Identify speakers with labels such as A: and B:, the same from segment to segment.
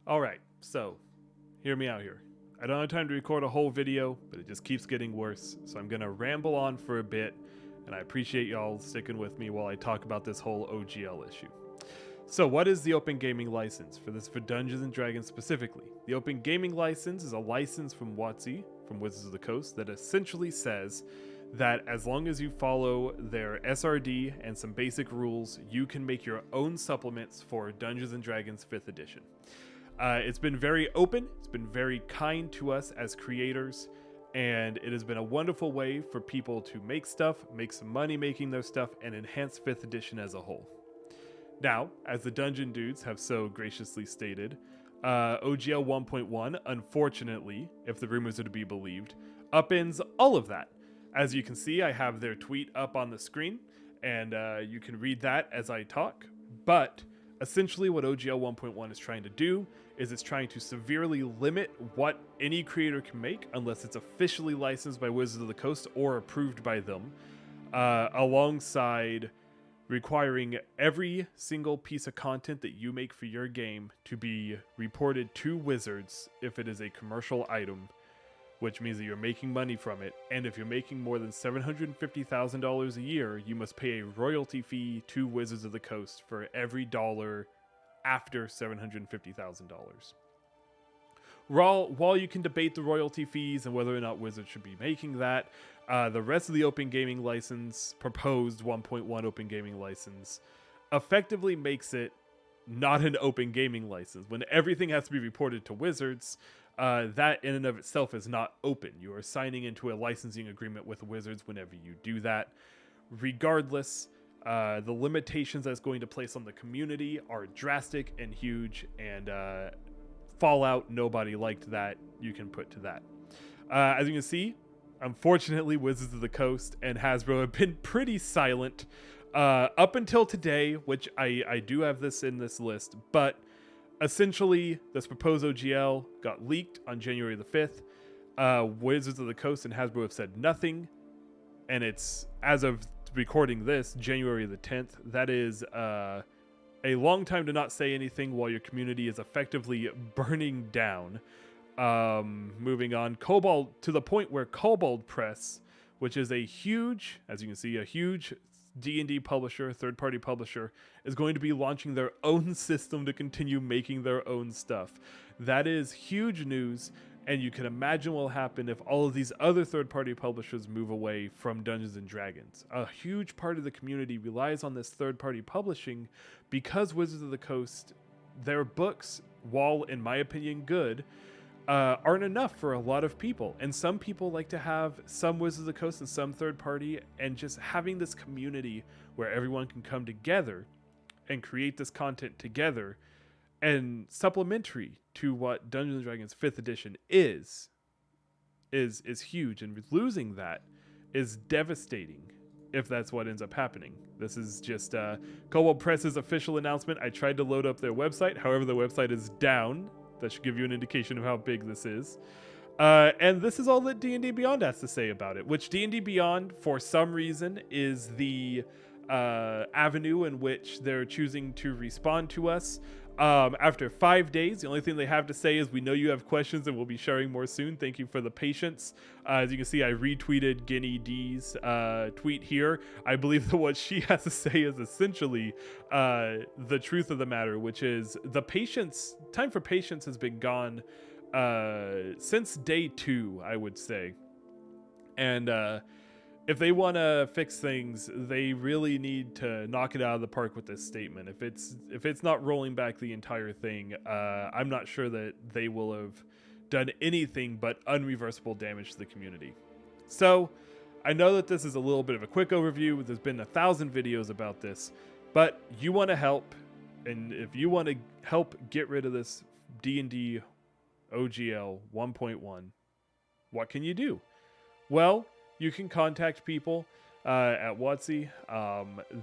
A: Alright, so, hear me out here. I don't have time to record a whole video, but it just keeps getting worse, so I'm gonna ramble on for a bit, and I appreciate y'all sticking with me while I talk about this whole OGL issue. So what is the Open Gaming License? For Dungeons & Dragons specifically. The Open Gaming License is a license from WotC, from Wizards of the Coast, that essentially says that as long as you follow their SRD and some basic rules, you can make your own supplements for Dungeons & Dragons 5th edition. It's been very open, it's been very kind to us as creators, and it has been a wonderful way for people to make stuff, make some money making their stuff, and enhance 5th edition as a whole. Now, as the Dungeon Dudes have so graciously stated, OGL 1.1, unfortunately, if the rumors are to be believed, upends all of that. As you can see, I have their tweet up on the screen, and you can read that as I talk, but essentially what OGL 1.1 is trying to do is it's trying to severely limit what any creator can make unless it's officially licensed by Wizards of the Coast or approved by them, alongside requiring every single piece of content that you make for your game to be reported to Wizards if it is a commercial item, which means that you're making money from it, and if you're making more than $750,000 a year, you must pay a royalty fee to Wizards of the Coast for every dollar after $750,000. While you can debate the royalty fees and whether or not Wizards should be making that, the rest of the Open Gaming License, proposed 1.1 Open Gaming License, effectively makes it not an Open Gaming License. When everything has to be reported to Wizards, that in and of itself is not open. You are signing into a licensing agreement with Wizards whenever you do that. Regardless, the limitations that's going to place on the community are drastic and huge, and Fallout, nobody liked that. You can put to that. As you can see, unfortunately, Wizards of the Coast and Hasbro have been pretty silent up until today, which I do have this in this list, but essentially, this proposed OGL got leaked on January the 5th. Wizards of the Coast and Hasbro have said nothing, and it's, as of recording this, January the 10th. That is a long time to not say anything while your community is effectively burning down. Moving on, Cobalt, to the point where Cobalt Press, which is a huge, as you can see, a huge D&D publisher, third-party publisher, is going to be launching their own system to continue making their own stuff. That is huge news, and you can imagine what will happen if all of these other third-party publishers move away from Dungeons & Dragons. A huge part of the community relies on this third-party publishing because Wizards of the Coast, their books, while in my opinion good, aren't enough for a lot of people. And some people like to have some Wizards of the Coast and some third party, and just having this community where everyone can come together and create this content together and supplementary to what Dungeons & Dragons 5th edition is huge. And losing that is devastating if that's what ends up happening. This is just Cobalt Press's official announcement. I tried to load up their website. However, the website is down. That should give you an indication of how big this is. And this is all that D&D Beyond has to say about it, which D&D Beyond, for some reason, is the avenue in which they're choosing to respond to us. After 5 days, the only thing they have to say is, we know you have questions and we'll be sharing more soon. Thank you for the patience. As you can see, I retweeted Guinea D's tweet here. I believe that what she has to say is essentially the truth of the matter, which is time for patience has been gone since day 2, I would say. And if they want to fix things, they really need to knock it out of the park with this statement. If it's not rolling back the entire thing, I'm not sure that they will have done anything but unreversible damage to the community. So I know that this is a little bit of a quick overview. There's been 1,000 videos about this, but you want to help, and if you want to help get rid of this D&D OGL 1.1, what can you do? Well, you can contact people at WotC.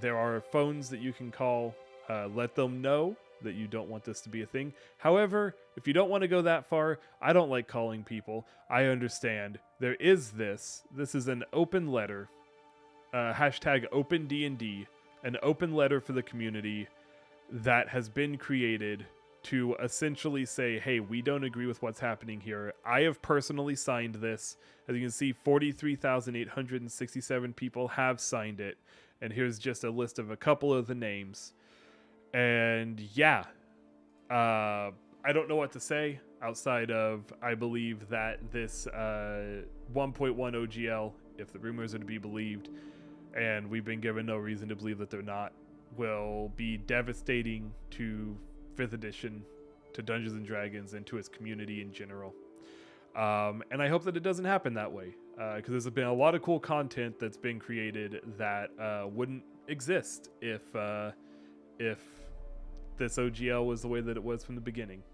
A: There are phones that you can call, let them know that you don't want this to be a thing. However, if you don't want to go that far, I don't like calling people. I understand. There is this. This is an open letter, hashtag OpenDND, an open letter for the community that has been created to essentially say, hey, we don't agree with what's happening here. I have personally signed this. As you can see, 43,867 people have signed it. And here's just a list of a couple of the names. And yeah, I don't know what to say outside of I believe that this 1.1 OGL, if the rumors are to be believed, and we've been given no reason to believe that they're not, will be devastating to 5th edition, to Dungeons and Dragons, and to its community in general. And I hope that it doesn't happen that way, because there's been a lot of cool content that's been created that wouldn't exist if this OGL was the way that it was from the beginning,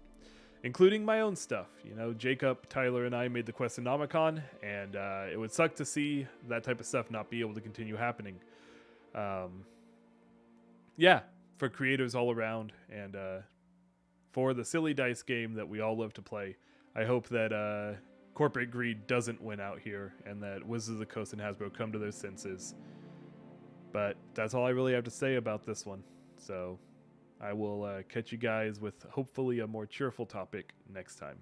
A: including my own stuff. You know, Jacob, Tyler, and I made the Questonomicon, and it would suck to see that type of stuff not be able to continue happening. Yeah, for creators all around, and for the silly dice game that we all love to play, I hope that corporate greed doesn't win out here, and that Wizards of the Coast and Hasbro come to their senses. But that's all I really have to say about this one. So I will catch you guys with hopefully a more cheerful topic next time.